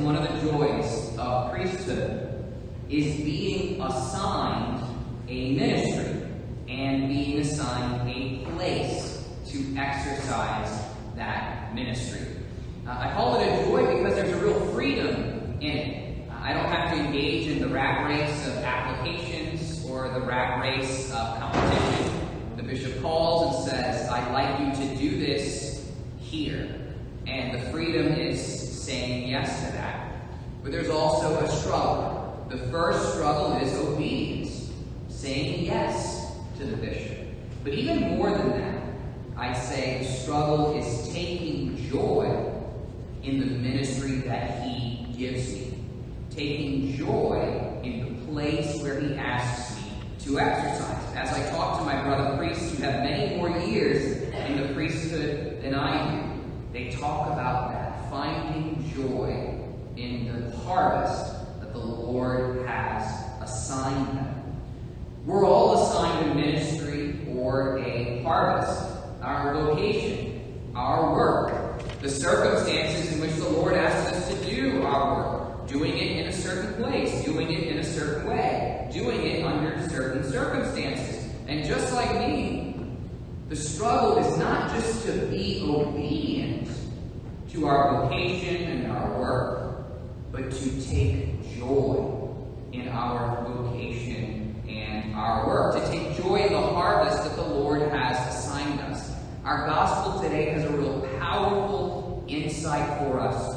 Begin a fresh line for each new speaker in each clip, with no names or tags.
one of the joys of priesthood is being assigned a ministry and being assigned a place to exercise that ministry. I call it a joy because there's a real freedom in it. I don't have to engage in the rat race of applications or the rat race of competition. The bishop calls and says, I'd like you to do this here. And the freedom is saying yes to that. But there's also a struggle. The first struggle is obedience, saying yes to the bishop. But even more than that, I'd say the struggle is taking joy in the ministry that he gives me. Taking joy in the place where he asks me to exercise. As I talk to my brother priests who have many more years in the priesthood than I do, they talk about that, finding joy in the harvest that the Lord has assigned them. We're all assigned a ministry or a harvest, our vocation, our work, the circumstances in which the Lord asks us to do our work, doing it in a certain place, doing it in a certain way, doing it under certain circumstances. And just like me, the struggle is not just to be obedient to our vocation and our work, but to take joy in our vocation and our work, to take joy in the harvest that the Lord has assigned us. Our gospel today has a real powerful insight for us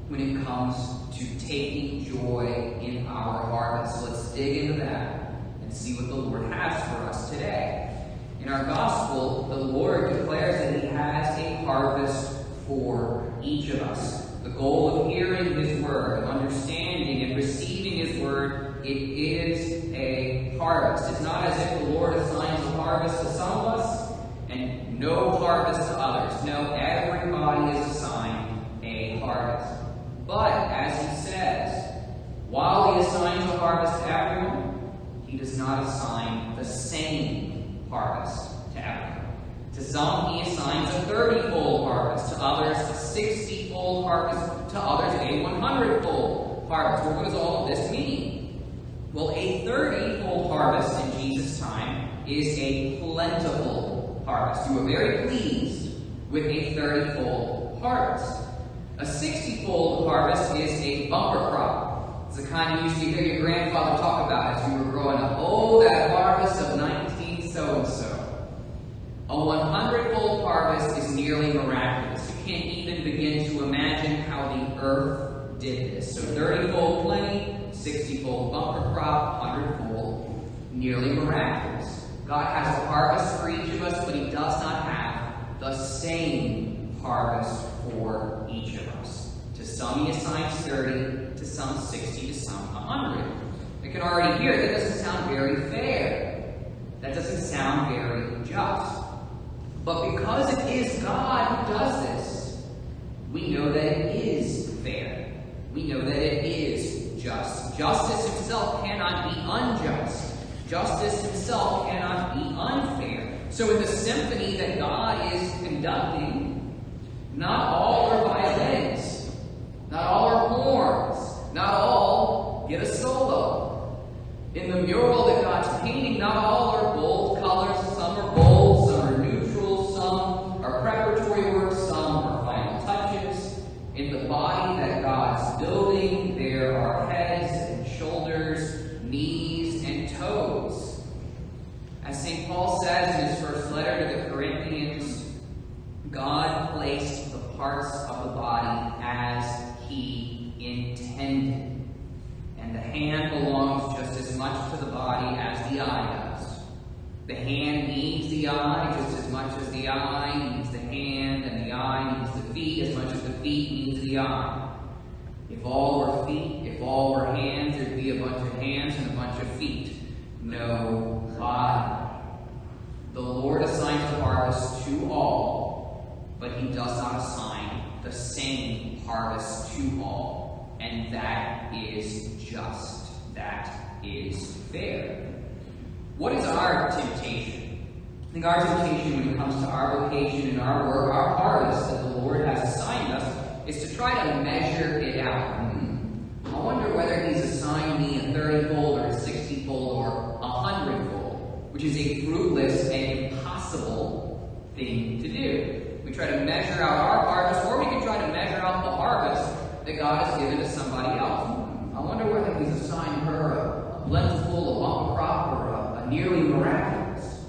when it comes to taking joy in our harvest. So let's dig into that and see what the Lord has for us today. In our gospel, the Lord declares that he has a harvest for each of us. The goal of hearing his word, of understanding and receiving his word, it is a harvest. It's not as if the Lord assigns a harvest to some of us and no harvest to others. No, everybody is assigned a harvest. But, as he says, while he assigns a harvest to everyone, he does not assign the same harvest to everyone. To some, he assigns a 30-fold harvest. To others, a 60-fold harvest. To others, a 100-fold harvest. Well, what does all of this mean? Well, a 30-fold harvest in Jesus' time is a plentiful harvest. You are very pleased with a 30-fold harvest. A 60-fold harvest is a bumper crop. It's the kind you used to hear your grandfather talk about as you were growing up. Oh, that harvest of 19 so-and-so. A 100-fold harvest is nearly miraculous. You can't even begin to imagine how the earth did this. So 30-fold plenty, 60-fold bumper crop, 100-fold nearly miraculous. God has a harvest for each of us, but he does not have the same harvest for each of us. To some he assigns 30, to some 60, to some 100. I can already hear that doesn't sound very fair. That doesn't sound very just. But because it is God who does this, we know that it is fair. We know that it is just. Justice himself cannot be unjust. Justice himself cannot be unfair. So in the symphony that God is conducting, not all are violins, not all are horns, not all get a solo. In the mural that God's painting, not all are bold colors. Some are bold, some are neutral, some are preparatory work, some are final touches. In the body that God's building, there are heads and shoulders, knees and toes. As St. Paul says in his first letter to the Corinthians, God placed the parts of the body as he intended. And the hand belongs just as much to the body as the eye does. The hand needs the eye just as much as the eye needs the hand, and the eye needs the feet as much as the feet needs the eye. If all were feet, if all were hands, there'd be a bunch of hands and a bunch of feet. No body. The Lord assigns the harvest to all, but he does not assign the same harvest to all. And that is just. That is fair. What is our temptation? I think our temptation when it comes to our vocation and our work, our harvest that the Lord has assigned us, is to try to measure it out. assign me a 30-fold or a 60-fold or a 100-fold, which is a fruitless and impossible thing to do. We try to measure out our harvest, or we can try to measure out the harvest that God has given to somebody else. I wonder whether he's assigned her a plentiful, a bumper crop, or a nearly miraculous.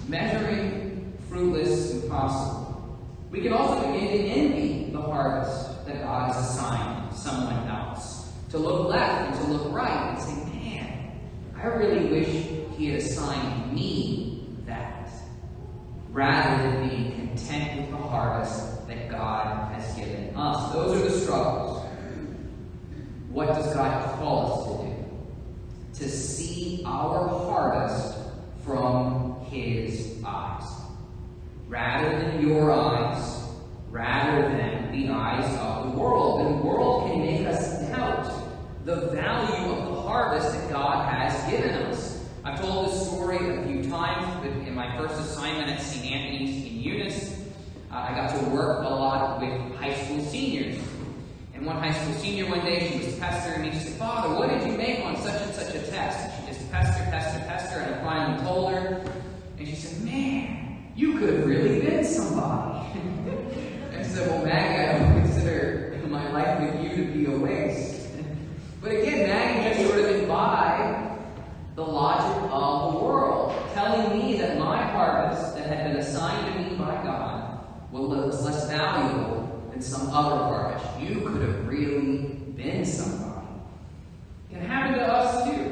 Measuring, fruitless, impossible. We can also begin to envy the harvest that God has assigned someone else. To look left and to look right and say, man, I really wish he had assigned me that. Rather than being content with the harvest that God has given us. Those are the struggles. What does God call us to do? To see our harvest from his eyes. Rather than your eyes, rather than the eyes of the world. And the world can make us doubt the value of the harvest that God has given us. I've told this story a few times in my first assignment at St. Anthony's in Eunice. I got to work a lot with high school seniors. And one high school senior one day, she was pestering me. She said, Father, what did you make on such and such a test? And she just pestered, and I finally told her. And she said, man, you could have really been somebody. And I said, well, Maggie, I don't consider my life with you to be a waste. But again, Maggie just sort of imbibed the logic of the world, telling me that my harvest that had been assigned to me by God was less valuable than some other harvest. You could have really been somebody. It can happen to us too.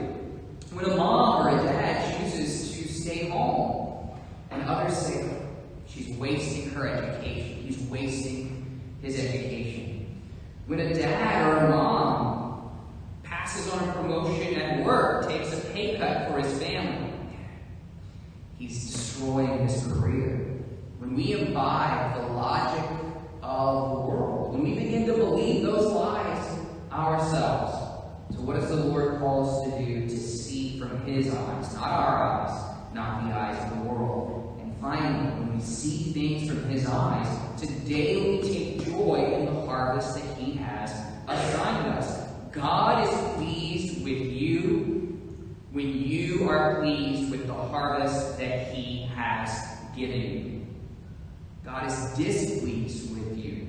When a mom or a dad chooses to stay home, and others say, she's wasting her education. He's wasting his education. When a dad or a mom passes on a promotion at work, takes a pay cut for his family, he's destroying his career. When we imbibe the logic of the world, when we begin to believe those lies ourselves, so what does the Lord call us to do? To see from his eyes, not our eyes, not the eyes of the world. And finally, when we see things from his eyes, to daily take joy in the harvest that he has assigned us. God is pleased with you when you are pleased with the harvest that he has given you. God is displeased with you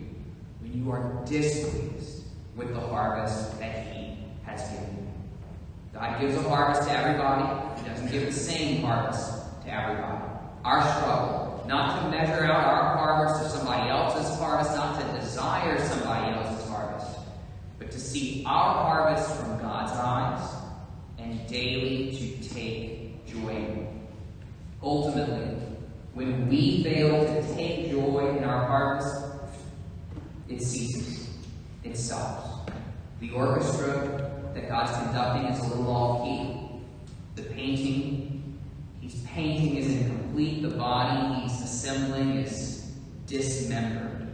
when you are displeased with the harvest that he has given you. God gives a harvest to everybody. He doesn't give the same harvest to everybody. Our struggle, not to measure out our harvest or somebody else's harvest, not to desire somebody else's harvest, but to see our harvest from God's eyes and daily to take joy in it. Ultimately, when we fail to take joy in our harvest, it ceases. It stops. The orchestra that God's conducting is a little off key. The painting he's painting is incomplete. The body he's assembling is dismembered.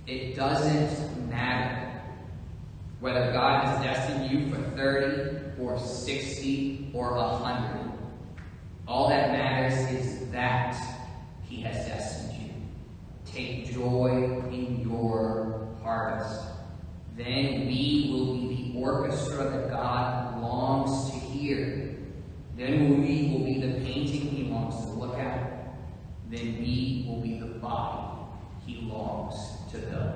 It doesn't matter whether God has destined you for 30 or 60 or 100. All that matters is that he has destined you. Take joy in your harvest. Then we will be the orchestra that God longs to hear. Then we will be the painting he longs to look at. Then we will be the body he longs to build.